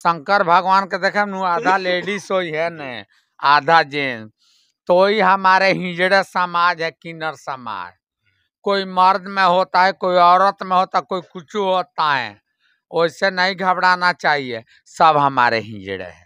शंकर भगवान के देखे नु आधा लेडीज होई है न आधा जेंट्स, तो ही हमारे हिजड़े समाज है, किन्नर समाज। कोई मर्द में होता है, कोई औरत में होता है, कोई कुछ होता है, वैसे नहीं घबराना चाहिए, सब हमारे हिजड़े हैं।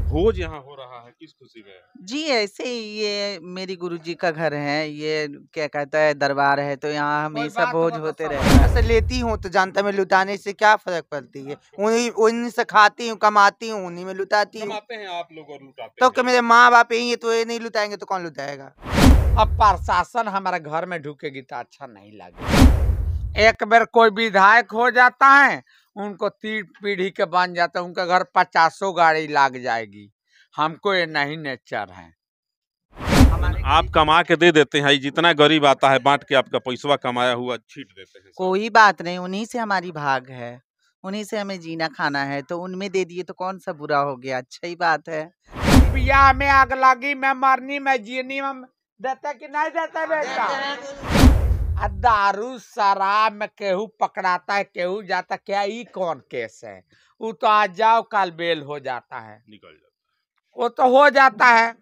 भोज यहाँ हो रहा है, किस खुशी में? जी ऐसे ही, ये मेरी गुरुजी का घर है, ये क्या कहता है दरबार है, तो यहाँ हमेशा भोज होते रहते हैं। ऐसे लेती हूँ तो जानता मैं लुटाने से क्या फर्क पड़ती है, उन्हीं से खाती हूँ, कमाती हूँ, उन्हीं में लुटाती हूँ। कमाते हैं आप लोग और लुटाते तो हैं। मेरे माँ बाप यही है, तो ये नहीं लुटाएंगे तो कौन लुटाएगा। अब प्रशासन हमारे घर में ढुकेगी तो अच्छा नहीं लगेगा। एक बार कोई विधायक हो जाता है, उनको 3 पीढ़ी के बन जाता है, उनका घर 50 गाड़ी लाग जाएगी। हमको ये नहीं नेचर है। आप कमा के दे देते हैं, जितना गरीब आता है बांट के आपका पैसा कमाया हुआ छीट देते हैं। कोई बात नहीं, उन्हीं से हमारी भाग है, उन्हीं से हमें जीना खाना है, तो उनमें दे दिए तो कौन सा बुरा हो गया, अच्छा ही बात है। बियाह में, आग लगी में, मरनी में, जीनी में देते कि नहीं देते बेटा? दारू शराब में केहू पकड़ाता है, केहू जाता, क्या ई कौन केस है? वो तो आज जाओ कल बेल हो जाता है, निकल जाता है, वो तो हो जाता है।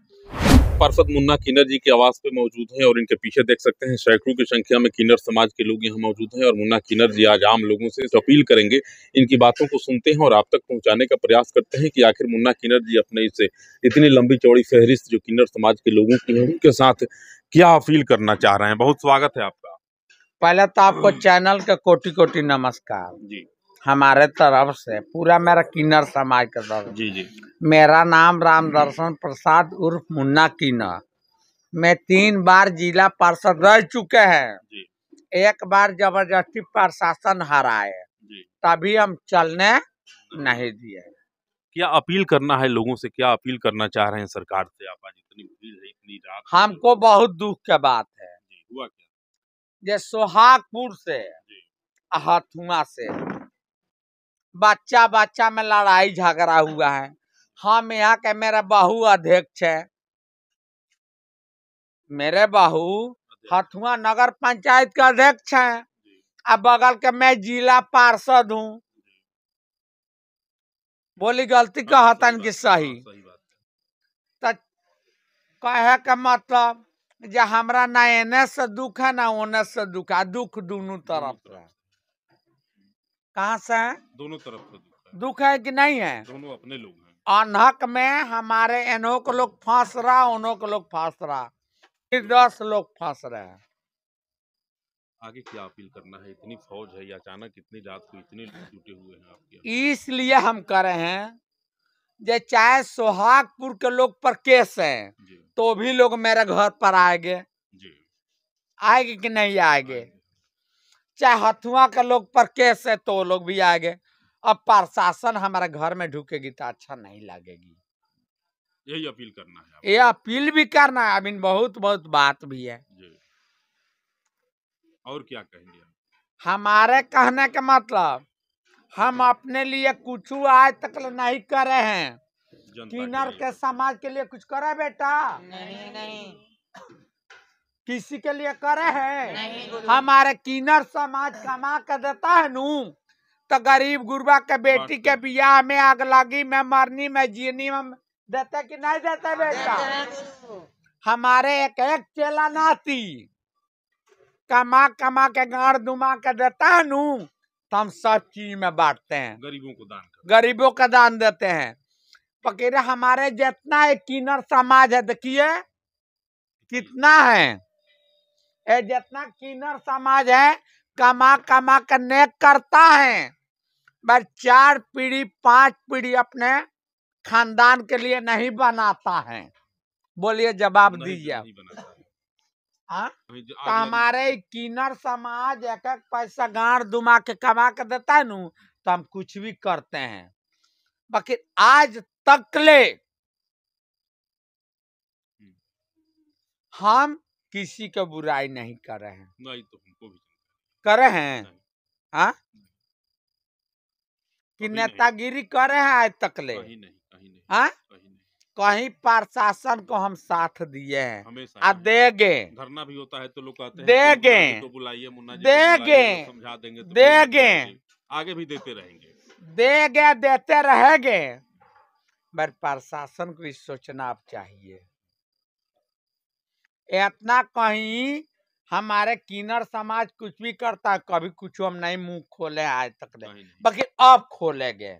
पार्षद मुन्ना किन्नर जी के आवास पे मौजूद हैं और इनके पीछे देख सकते हैं सैकड़ों की संख्या में किन्नर समाज के लोग यहाँ मौजूद हैं और मुन्ना किन्नर जी आज आम लोगों से अपील करेंगे, इनकी बातों को सुनते हैं और आप तक पहुंचाने का प्रयास करते हैं कि आखिर मुन्ना किन्नर जी अपने इसे इतनी लंबी चौड़ी फहरिस्त जो किन्नर समाज के लोगों की है उनके साथ क्या अपील करना चाह रहे हैं। बहुत स्वागत है आपका। पहले तो आपको चैनल के कोटि कोटि नमस्कार जी हमारे तरफ से, पूरा मेरा किन्नर समाज का तरफ। जी जी। मेरा नाम रामदर्शन प्रसाद उर्फ मुन्ना किन्नर। मैं 3 बार जिला पार्षद रह चुके हैं। जी। एक बार जबरदस्ती प्रशासन हराए, तभी हम चलने नहीं दिए। क्या अपील करना है लोगों से, क्या अपील करना चाह रहे हैं सरकार से? आप आज इतनी भीड़ है, इतनी रात, हमको बहुत दुख की बात है। जी, हुआ क्या? जे सोहागपुर से हथुआ से बच्चा में लड़ाई झगड़ा हुआ है। हम यहाँ के, मेरा बहू अध्यक्ष है, मेरे बहू हथुआ नगर पंचायत का अध्यक्ष है, अब बगल के मैं जिला पार्षद हूँ। बोली गलती कहतन कि सही? तो कहे का मतलब जो हमरा ना एने से दुख है ना ओने से दुख है, दुख दोनों तरफ है। कहाँ से है? दोनों तरफ से दुख है कि नहीं है? दोनों अपने लोग हैं। अनहक में हमारे एनों को लोग फंस रहा, उन्हों को लोग फंस रहा, फिर 10 लोग फंस रहे हैं। आगे क्या अपील करना है? इतनी फौज है, या अचानक इतनी रात को इतने लोग जुटे हुए हैं आपके? इसलिए हम करे हैं जे चाहे सोहागपुर के लोग पर केस है तो भी लोग मेरे घर पर आएंगे, आएंगे कि नहीं आएंगे? चाहे हथुआ के लोग पर केस है तो लोग भी आएंगे। अब प्रशासन हमारे घर में ढुकेगी तो अच्छा नहीं लगेगी। यही अपील करना है आपको? ये अपील भी करना है, अभी बहुत बहुत बात भी है। और क्या कहेंगे? हमारे कहने का मतलब, हम अपने लिए कुछ आज तक नहीं करे हैं। किन्नर के समाज के लिए कुछ करे बेटा? नहीं। किसी के लिए करे हैं? नहीं। हमारे किन्नर समाज कमा के देता है नू, तो गरीब गुरबा के बेटी के बियाह में, आग लगी में, मरनी में, जीनी में देते कि नहीं देते बेटा? हमारे एक एक चेला नाती कमा कमा के गाड़ दुमा के देता है नू, तो हम सब चीज में बांटते हैं, गरीबों का दान देते हैं। पकड़े हमारे जितना एक किन्नर समाज है, देखिए कितना है, ये जितना किन्नर समाज है कमा कमा कर नेक करता है, बस 4 पीढ़ी 5 पीढ़ी अपने खानदान के लिए नहीं बनाता है। बोलिए, जवाब दीजिए। तो हमारे किन्नर समाज एक एक पैसा गाड़ दुमा के कमा के देता है नू, तो हम कुछ भी करते हैं। बाकी आज तक ले हम किसी का बुराई नहीं कर रहे हैं। नहीं तो हमको भी करे हैं? हाँ, कि नेतागिरी करे हैं आज तक ले? हाँ, कहीं प्रशासन को हम साथ दिए हैं, अब देंगे। धरना भी होता है तो लोग कहते हैं देंगे, तो बुलाइए, मुन्ना जी देंगे, समझा देंगे, देंगे, आगे भी देते रहेंगे। देंगे देते रहेंगे, पर प्रशासन को इस सोचना अब चाहिए। इतना कहीं हमारे किन्नर समाज कुछ भी करता है, कभी कुछ हम नहीं मुंह खोले आज तक नहीं, बाकी अब खोलेंगे।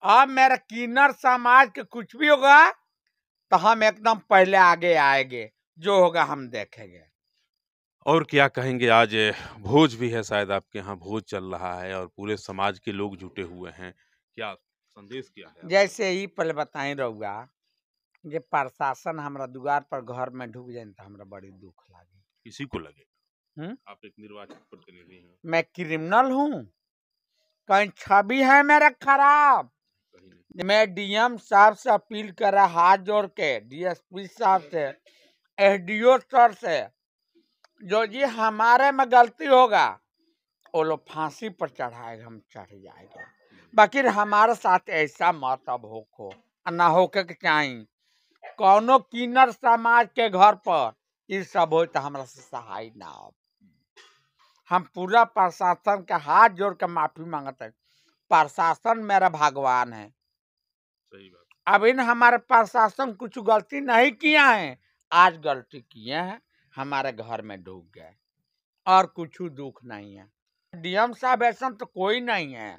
अब मेरे किन्नर समाज के कुछ भी होगा तो हम एकदम पहले आगे आएंगे, जो होगा हम देखेंगे। और क्या कहेंगे, आज भोज भी है, शायद आपके यहाँ भोज चल रहा है और पूरे समाज के लोग जुटे हुए हैं, क्या संदेश क्या है? जैसे ही पहले बताई रहुआ जे प्रशासन हमारा दुआर पर घर में ढुक जाए तो हमरा बड़ी दुख लागे। किसी को लगे आप एक निर्वाचित प्रतिनिधि हैं, मैं क्रिमिनल हूँ, कहीं छवि है मेरा खराब। मैं डीएम साहब से अपील कर रहा, हाथ जोड़ के, डीएसपी साहब से, एसडीओ सर से, जो जी हमारे में गलती होगा वो लोग फांसी पर चढ़ाएगा, हम चढ़ जाएंगे। बाकी हमारे साथ ऐसा मत अब हो ना होके के चाहिए। कौनो किन्नर समाज के घर पर ये सब हो तो हमारा से सहाय ना हो। हम पूरा प्रशासन के हाथ जोड़ के माफी मांगते हैं। प्रशासन मेरा भगवान है। सही बात। अब इन हमारे प्रशासन कुछ गलती नहीं किया है, आज गलती किए हैं, हमारे घर में डूब गए और कुछ दुख नहीं है। डीएम साहब ऐसा तो कोई नहीं है,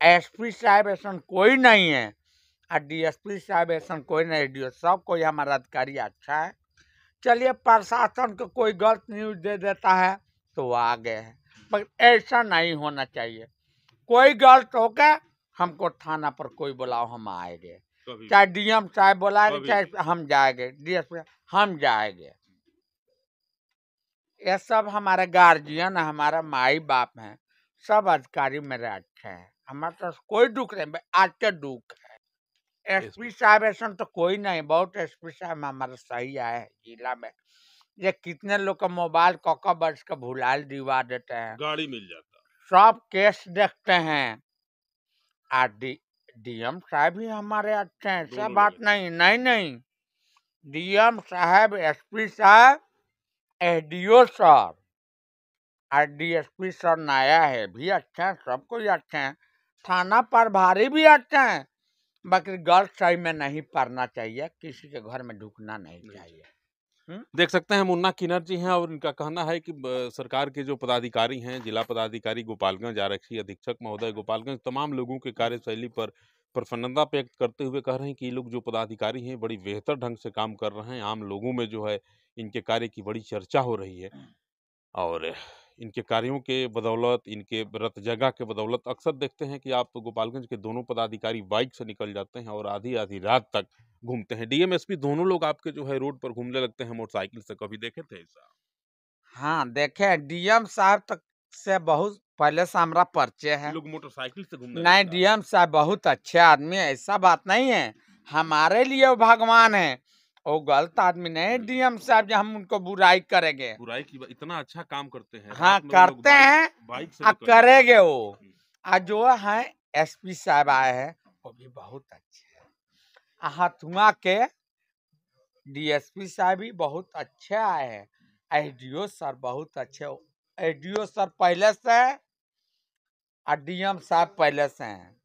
एसपी साहब ऐसा कोई नहीं है, और डीएसपी साहब ऐसा कोई नहीं, डी सब कोई हमारा अधिकारी अच्छा है। चलिए प्रशासन को कोई गलत न्यूज दे देता है तो वो आ गए हैं, पर ऐसा नहीं होना चाहिए। कोई गलत हो के हमको थाना पर कोई बुलाओ हम आएंगे, चाहे डीएम साहब बुलाए चाहे हम जाएंगे, डीएसपी हम जाएंगे। ये सब हमारे गार्जियन, हमारा माई बाप हैं, सब अधिकारी मेरे अच्छे हैं, हमारे पास कोई दुख नहीं। आज के दुख है एसपी साहब ऐसा तो कोई नहीं, बहुत एसपी साहब हमारे सही आए जिला में। ये कितने लोग का मोबाइल कॉका बर्स का भुलाल दिवा देते हैं, गाड़ी मिल जाता, सब केस देखते हैं। डीएम साहब भी हमारे अच्छे हैं, ऐसा बात नहीं, नहीं डीएम साहब, एसपी साहब, एसडीओ सर और डीएसपी सर नया है भी अच्छे हैं, सब कोई अच्छे हैं, थाना प्रभारी भी अच्छे हैं। बाकी गलत सही में नहीं पड़ना चाहिए, किसी के घर में ढुकना नहीं चाहिए। देख सकते हैं मुन्ना किन्नर जी हैं और इनका कहना है कि सरकार के जो पदाधिकारी हैं, जिला पदाधिकारी गोपालगंज, आरक्षी अधीक्षक महोदय गोपालगंज, तमाम लोगों के कार्यशैली पर प्रसन्नता व्यक्त करते हुए कह रहे हैं कि ये लोग जो पदाधिकारी हैं बड़ी बेहतर ढंग से काम कर रहे हैं। आम लोगों में जो है इनके कार्य की बड़ी चर्चा हो रही है और इनके कार्यों के बदौलत, इनके रत जगह के बदौलत अक्सर देखते हैं कि आप तो गोपालगंज के दोनों पदाधिकारी बाइक से निकल जाते हैं और आधी आधी रात तक घूमते हैं। डीएम एसपी दोनों लोग आपके जो है रोड पर घूमने लगते हैं मोटरसाइकिल से, कभी देखे थे ऐसा? हाँ देखे, डीएम साहब तक से बहुत पहले से हमारा परिचय है। लोग मोटरसाइकिल से घूमने नहीं, डीएम साहब बहुत अच्छे आदमी है, ऐसा बात नहीं है, हमारे लिए वो भगवान है, वो गलत आदमी नहीं। डीएम साहब जो हम उनको बुराई करेंगे, बुराई की इतना अच्छा काम करते हैं। हाँ करते हैं, बाइक से करेंगे वो। आज जो है एसपी साहब आए हैं वो भी बहुत अच्छे हैं। हथुआ के डीएसपी साहब भी बहुत अच्छे आए हैं, एसडीओ सर बहुत अच्छे, एसडीओ सर पहले से है और डीएम साहब पहले से हैं,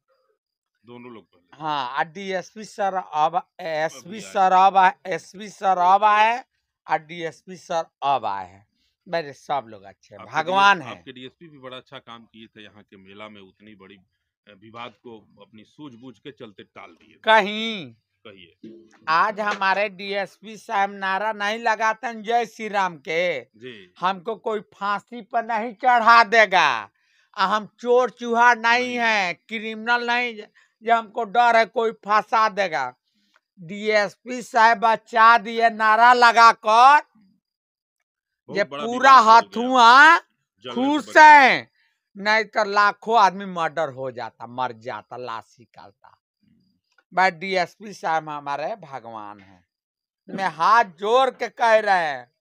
दोनों लोग पहले। हाँ, डीएसपी सर अब, एसपी सर अब, एसपी सर अब आए और डीएसपी सर अब आए हैं। मेरे सब लोग अच्छे हैं, भगवान है। आपके डीएसपी भी बड़ा अच्छा काम किए थे, यहाँ के मेला में उतनी बड़ी विवाद को अपनी सूझबूझ के चलते टाल दिए। कहीं कहिए, आज हमारे डीएसपी साहब नारा नहीं लगाते हैं जय श्री राम के, हमको कोई फांसी पर नहीं चढ़ा देगा, हम चोर चूहा नहीं है, क्रिमिनल नहीं जो हमको डर है कोई फंसा देगा। डीएसपी साहब बचा दिए नारा लगाकर, ये पूरा हथुआ खुश है, नहीं तो लाखों आदमी मर्डर हो जाता, मर जाता, लाश निकालता। भाई डीएसपी साहब हमारे भगवान हैं, मैं हाथ जोड़ के कह रहे हैं।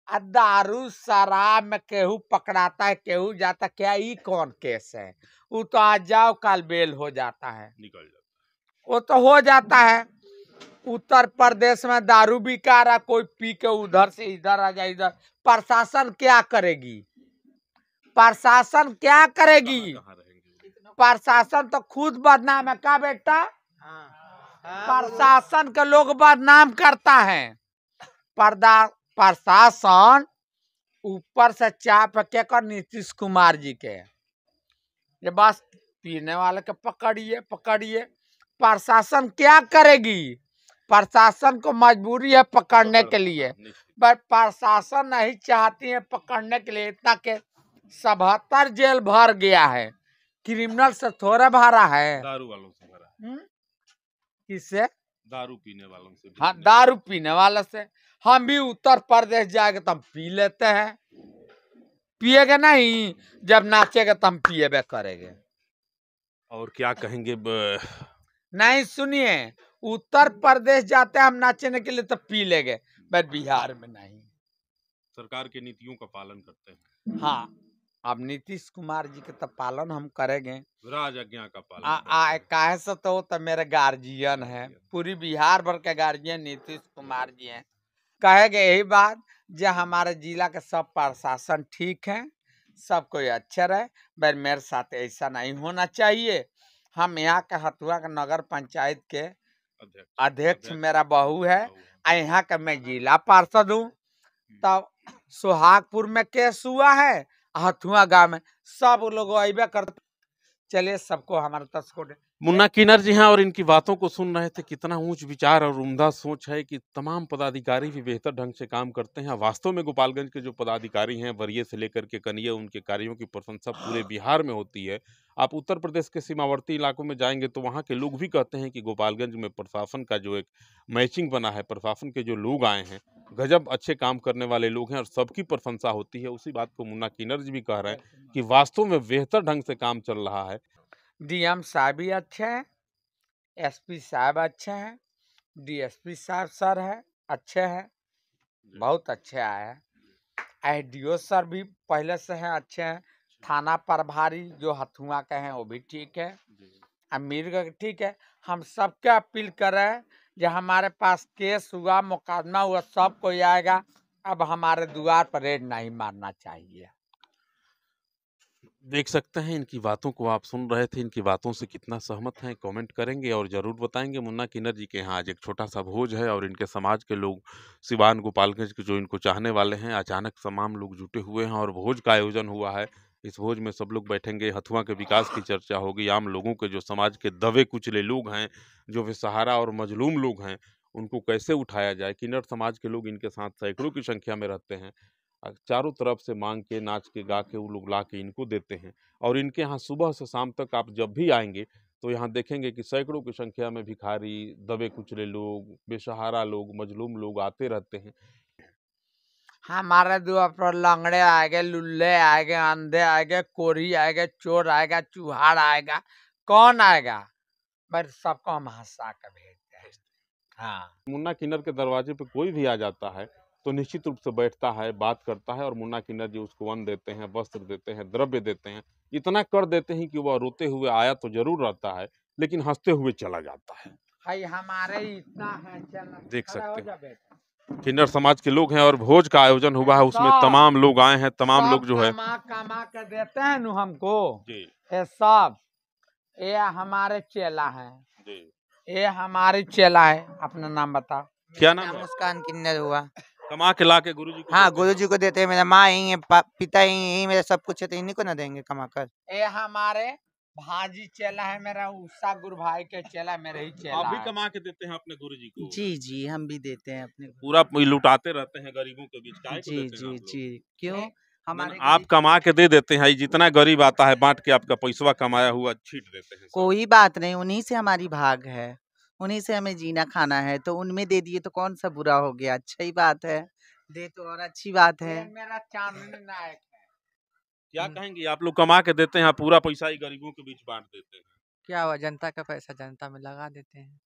दारू शराब में केहू पकड़ाता है, केहू जाता, क्या ये कौन केस है? वो तो आज जाओ कल बेल हो जाता है, निकल जाता है, वो तो हो जाता है। उत्तर प्रदेश में दारू बिका रहा, कोई पी के उधर से इधर आ जाए, इधर प्रशासन क्या करेगी? प्रशासन क्या करेगी? कहाँ रहेंगे? प्रशासन तो खुद बदनाम है का बेटा? प्रशासन के लोग बदनाम करता है। प्रशासन ऊपर से चाप के कर नीतीश कुमार जी के, ये बस पीने वाले के पकड़िए पकड़िए। प्रशासन क्या करेगी? प्रशासन को मजबूरी है पकड़ने के लिए, पर प्रशासन नहीं चाहती है पकड़ने के लिए। इतना के 77 जेल भर गया है, क्रिमिनल से थोड़ा भरा है। दारू वालों से भरा है। किससे? दारू पीने वालों से। हाँ, दारू पीने वाले से। हम भी उत्तर प्रदेश जाएंगे तो हम पी लेते हैं, पिएगे नहीं? जब नाचेगा तो हम पिएबे करेंगे। और क्या कहेंगे? नहीं सुनिए, उत्तर प्रदेश जाते हैं हम नाचने के लिए तो पी लेंगे, पर बिहार में नहीं। सरकार की नीतियों का पालन करते हैं। हाँ, अब नीतीश कुमार जी के तो पालन हम करेंगे, राज आज्ञा का पालन। काहे से तो मेरे गार्जियन है, पूरी बिहार भर के गार्जियन नीतीश कुमार जी हैं। कहेंगे यही बात, जो हमारे जिला के सब प्रशासन ठीक है, सब कोई अच्छे रहे, पर मेरे साथ ऐसा नहीं होना चाहिए। हम यहाँ के हथुआ के नगर पंचायत के अध्यक्ष मेरा बहू है, यहाँ का मैं जिला पार्षद हूँ। तब सुहागपुर में केस हुआ है, हथुआ गांव में सब लोग अबे करते। चलिए, सबको हमारे तस्को मुन्ना किन्नर जी हैं और इनकी बातों को सुन रहे थे। कितना ऊंच विचार और उम्दा सोच है कि तमाम पदाधिकारी भी बेहतर ढंग से काम करते हैं। वास्तव में गोपालगंज के जो पदाधिकारी हैं, वरीय से लेकर के कनीय, उनके कार्यों की प्रशंसा पूरे बिहार में होती है। आप उत्तर प्रदेश के सीमावर्ती इलाकों में जाएंगे तो वहाँ के लोग भी कहते हैं कि गोपालगंज में प्रशासन का जो एक मैचिंग बना है, प्रशासन के जो लोग आए हैं, गजब अच्छे काम करने वाले लोग हैं और सबकी प्रशंसा होती है। उसी बात को मुन्ना किन्नर जी भी कह रहे हैं कि वास्तव में बेहतर ढंग से काम चल रहा है। डीएम साहब भी अच्छे हैं, एसपी साहब अच्छे हैं, डीएसपी साहब सर है अच्छे हैं, बहुत अच्छे आए हैं। एसडीओ सर भी पहले से हैं, अच्छे हैं। थाना प्रभारी जो हथुआ के हैं वो भी ठीक है, अमीर का ठीक है। हम सबके अपील कर रहे हैं, जो हमारे पास केस हुआ, मुकदमा हुआ, सब कोई आएगा। अब हमारे द्वार पर रेड नहीं मारना चाहिए। देख सकते हैं, इनकी बातों को आप सुन रहे थे। इनकी बातों से कितना सहमत हैं कमेंट करेंगे और ज़रूर बताएंगे। मुन्ना किन्नर जी के यहाँ आज एक छोटा सा भोज है और इनके समाज के लोग, सिवान गोपालगंज के जो इनको चाहने वाले हैं, अचानक तमाम लोग जुटे हुए हैं और भोज का आयोजन हुआ है। इस भोज में सब लोग बैठेंगे, हथुआ के विकास की चर्चा होगी, आम लोगों के जो समाज के दबे कुचले लोग हैं, जो बेसहारा और मजलूम लोग हैं, उनको कैसे उठाया जाए। किन्नर समाज के लोग इनके साथ सैकड़ों की संख्या में रहते हैं। चारों तरफ से मांग के, नाच के, गा के वो लोग ला के इनको देते हैं और इनके यहाँ सुबह से शाम तक आप जब भी आएंगे तो यहाँ देखेंगे कि सैकड़ों की संख्या में भिखारी, दबे कुचले लोग, बेसहारा लोग, मजलूम लोग आते रहते हैं। हमारे द्वार पर लंगड़े आएंगे, लुल्ले आएंगे, अंधे आएंगे, कोरी आएंगे, चोर आएगा, चूहाड़ आएगा, कौन आएगा, बस सबको हम हंसा कर भेजते हैं। हाँ, मुन्ना किन्नर के दरवाजे पे कोई भी आ जाता है तो निश्चित रूप से बैठता है, बात करता है और मुन्ना किन्नर जी उसको अन्न देते हैं, वस्त्र देते हैं, द्रव्य देते हैं। इतना कर देते हैं कि वह रोते हुए आया तो जरूर रहता है, लेकिन हंसते हुए चला जाता है। भाई हमारे इतना है, चल देख खड़ा हो सकते जा हैं, बेटा। किन्नर समाज के लोग हैं और भोज का आयोजन हुआ है, उसमें तमाम लोग आए हैं। तमाम लोग जो है कमा के देते हैं नु हमको जी, ये सब। ये हमारे चेला है जी। ये हमारी चेला है। अपना नाम बता। क्या नाम है? मुस्कान किन्नर हुआ। कमा के ला के गुरु जी को हाँ, देते हैं। गुरु जी को देते हैं। मेरा माँ यही है, पिता यही, मेरा सब कुछ है, तो इन्हीं को ना देंगे कमा कर। ये हमारे भाजी चेला है, मेरा उषा गुरु भाई के चेला, मेरे ही चेला आप भी है। कमा के देते हैं अपने गुरु जी को? जी जी, हम भी देते हैं अपने। पूरा लुटाते रहते हैं गरीबों के बीच। काहे को जी देते हैं जी आप लोग? जी, क्यों? हमारे आप कमा के दे देते हैं, जितना गरीब आता है बांट के आपका पैसा कमाया हुआ छीट देते हैं सब। कोई बात नहीं, उन्हीं से हमारी भाग है, उन्हीं से हमें जीना खाना है, तो उनमें दे दिए तो कौन सा बुरा हो गया, अच्छा ही बात है, दे तो और अच्छी बात है। ये मेरा चांदनी नायक है। क्या कहेंगे? आप लोग कमा के देते हैं, पूरा पैसा ही गरीबों के बीच बांट देते हैं। क्या हुआ, जनता का पैसा जनता में लगा देते हैं।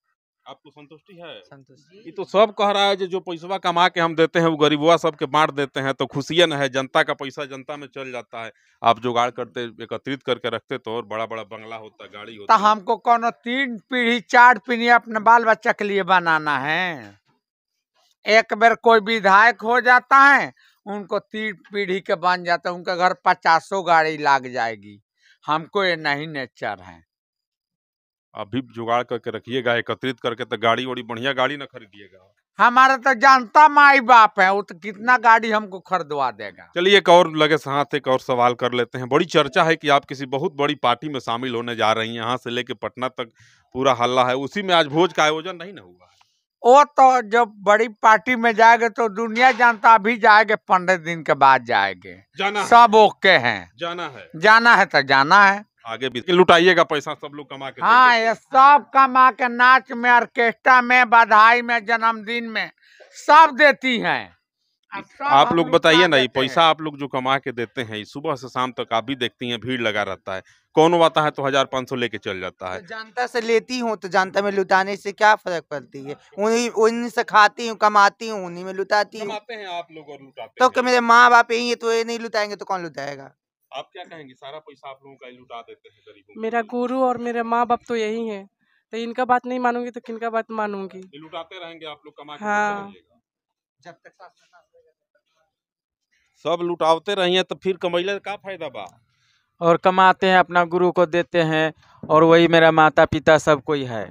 आपको संतुष्टि है? संतुष्टि ये तो सब कह रहा है जो पैसा कमा के हम देते हैं वो गरीबुआ सबके बांट देते हैं, तो खुशियाँ न है। जनता का पैसा जनता में चल जाता है। आप जुगाड़ करते, एकत्रित करके रखते तो और बड़ा बड़ा बंगला होता, गाड़ी तो होता। हमको कोनो 3 पीढ़ी 4 पीढ़ी अपने बाल बच्चा के लिए बनाना है। एक बार कोई विधायक हो जाता है, उनको 3 पीढ़ी के बन जाते, उनके घर 50 गाड़ी लाग जाएगी। हमको ये नहीं नेचर है। अभी जुगाड़ करके रखिएगा, एकत्रित करके, तो गाड़ी वाड़ी बढ़िया गाड़ी ना खरीदिएगा। हमारा तो जानता माई बाप है, वो तो कितना गाड़ी हमको खरीदवा देगा। चलिए एक और लगे साथ एक और सवाल कर लेते हैं। बड़ी चर्चा है कि आप किसी बहुत बड़ी पार्टी में शामिल होने जा रही हैं, यहाँ से लेके पटना तक पूरा हल्ला है, उसी में आज भोज का आयोजन नहीं ना हुआ है? वो तो जब बड़ी पार्टी में जाएंगे तो दुनिया जानता, अभी जाएंगे 15 दिन के बाद जाएंगे। जाना सब ओके हैं, जाना है, जाना है तो जाना है। आगे भी लुटाइएगा पैसा, सब लोग कमा के हाँ, देंगे। ये सब कमा के नाच में, ऑर्केस्ट्रा में, बधाई में, जन्मदिन में सब देती हैं। आप लोग बताइए ना, ये पैसा आप लोग जो कमा के देते हैं, सुबह से शाम तक आप भी देखती हैं भीड़ लगा रहता है, कौन आता है तो 1500 लेके चल जाता है। तो जनता से लेती हूँ तो जनता में लुटाने से क्या फर्क पड़ती है? उन्हीं से खाती हूँ, कमाती हूँ, उन्हीं में लुटाती हूँ। कमाते हैं आप लोग और लुटाते तो हैं। मेरे माँ बाप यही है, तो ये नहीं लुटाएंगे तो कौन लुटाएगा? आप क्या कहेंगे? सारा पैसा आप लोगों का ही लुटा देते हैं गरीबों को। मेरा गुरु और मेरे माँ बाप तो यही है, तो इनका बात नहीं मानूंगी तो किनका बात मानूंगी? ये लुटाते रहेंगे आप लोग, कमा के हाँ। देते रहिएगा। जब तक सब लुटावते रहिए तो फिर कमैले का फायदा बा? और कमाते हैं, अपना गुरु को देते हैं, और वही मेरा माता पिता सब कोई है।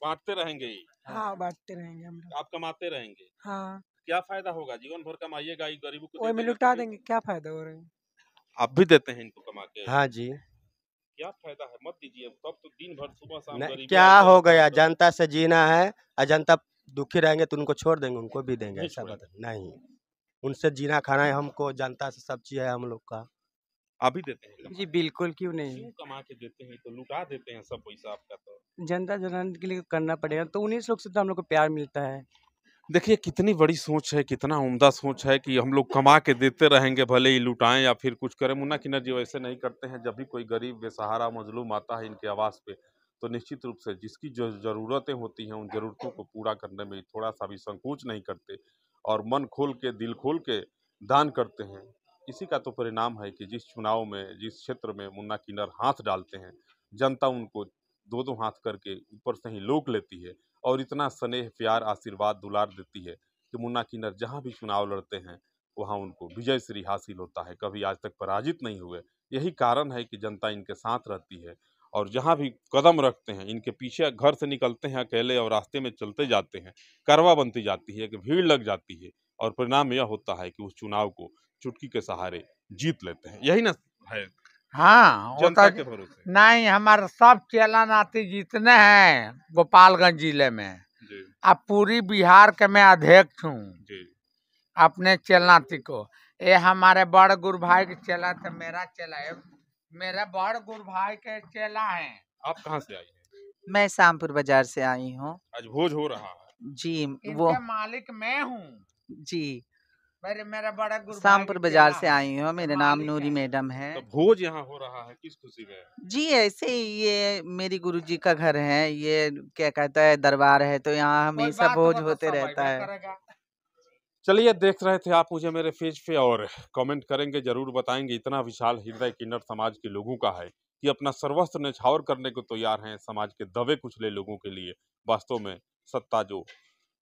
बांटते रहेंगे ही। हाँ, बांटते रहेंगे हम लोग। आप कमाते रहेंगे, हाँ, क्या फायदा होगा? जीवन भर कमाइएगा, ये गरीबों को वही में लुटा देंगे, क्या फायदा हो रहा है? आप भी देते हैं इनको कमा के? हाँ जी। क्या फायदा है? मत दीजिए, तब तो दिन भर सुबह शाम गरीबी क्या आएगा, हो गया, तो जनता से जीना है, और जनता दुखी रहेंगे तो उनको छोड़ देंगे, उनको भी देंगे, नहीं ऐसा बात छोड़ेंगे। नहीं। उनसे जीना खाना है हमको, जनता से सब चीज है हम लोग का। आप भी देते हैं कमा जी के? बिल्कुल, क्यों नहीं। क्यों कमा के देते हैं? तो लुटा देते हैं सब पैसा आपका। तो जनता जनार्दन के लिए करना पड़ेगा, तो उन्हीं लोग से तो हम लोग को प्यार मिलता है। देखिए कितनी बड़ी सोच है, कितना उम्दा सोच है कि हम लोग कमा के देते रहेंगे, भले ही लुटाएं या फिर कुछ करें। मुन्ना किन्नर जी वैसे नहीं करते हैं। जब भी कोई गरीब बेसहारा मजलूम आता है इनके आवास पे, तो निश्चित रूप से जिसकी जो ज़रूरतें होती हैं, उन ज़रूरतों को पूरा करने में थोड़ा सा भी संकोच नहीं करते, और मन खोल के, दिल खोल के दान करते हैं। इसी का तो परिणाम है कि जिस चुनाव में, जिस क्षेत्र में मुन्ना किन्नर हाथ डालते हैं, जनता उनको दो हाथ करके ऊपर से ही लोक लेती है, और इतना स्नेह, प्यार, आशीर्वाद, दुलार देती है कि मुन्ना किन्नर जहाँ भी चुनाव लड़ते हैं वहाँ उनको विजय श्री हासिल होता है, कभी आज तक पराजित नहीं हुए। यही कारण है कि जनता इनके साथ रहती है, और जहाँ भी कदम रखते हैं, इनके पीछे घर से निकलते हैं अकेले और रास्ते में चलते जाते हैं, करवा बनती जाती है कि भीड़ लग जाती है, और परिणाम यह होता है कि उस चुनाव को चुटकी के सहारे जीत लेते हैं। यही ना है हाँ, वो जनता तो के भरोसे। नहीं, हमारे सब चेला नाती जितने हैं गोपालगंज जिले में, जी अब पूरी बिहार के मैं अध्यक्ष हूँ जी। अपने चेला नाती को। ये हमारे बड़ गुरु भाई के चेला, तो मेरा चेला है, मेरे बड़ गुरु भाई के चेला हैं। आप कहाँ से आई हैं? मैं शामपुर बाजार से आई हूँ आज भोज हो रहा है। जी। वो इनके मालिक मैं हूँ। जी, मेरे बड़े गुरु शामपुर भाई के बाजार चेला से हैं। आई हूँ, मेरे नाम मालिक नूरी है। मैडम है। तो भोज यहाँ हो रहा है, किस खुशी में? जी ऐसे ही, ये मेरी गुरुजी का घर है, ये क्या कहता है दरबार है, तो यहाँ कोई हमेशा बात भोज हो तो होते सब रहता अइबे है। करेगा। चलिए, देख रहे थे आप मुझे मेरे पेज पे, और कमेंट करेंगे, जरूर बताएंगे। इतना विशाल हृदय किन्नर समाज के लोगों का है कि अपना सर्वस्व न्यौछावर करने को तैयार हैं समाज के दबे कुचले लोगों के लिए। वास्तव में सत्ता जो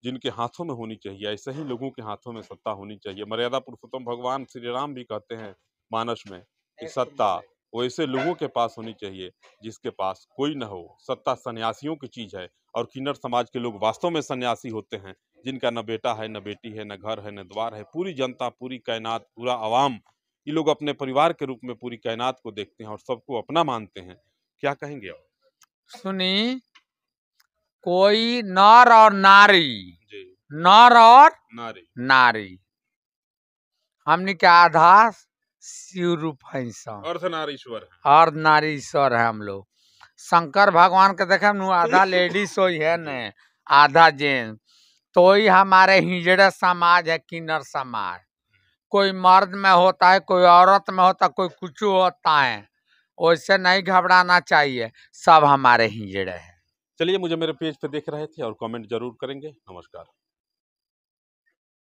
जिनके हाथों में होनी चाहिए, ऐसे ही लोगों के हाथों में सत्ता होनी चाहिए। मर्यादा पुरुषोत्तम भगवान श्री राम भी कहते हैं मानस में कि सत्ता वैसे लोगों के पास होनी चाहिए जिसके पास कोई न हो। सत्ता सन्यासियों की चीज है, और किन्नर समाज के लोग वास्तव में सन्यासी होते हैं, जिनका न बेटा है, न बेटी है, न घर है, न द्वार है। पूरी जनता, पूरी कायनात, पूरा आवाम, ये लोग अपने परिवार के रूप में पूरी कायनात को देखते हैं और सबको अपना मानते हैं। क्या कहेंगे आप? सुनी, कोई नर और नारी, जी। नर और नारी नारी, हमने क्या आधा शिव रूप है सब, अर्धनारीश्वर है। और नारी ईश्वर है हम लोग। शंकर भगवान के देखे नु आधा लेडीज होई है न, आधा जेंट्स। तो ही हमारे हिजड़े समाज है, किन्नर समाज। कोई मर्द में होता है, कोई औरत में होता है, कोई कुछ होता है। वैसे नहीं घबराना चाहिए, सब हमारे हिजड़े हैं। चलिए, मुझे मेरे पेज पे देख रहे थे और कमेंट जरूर करेंगे। नमस्कार।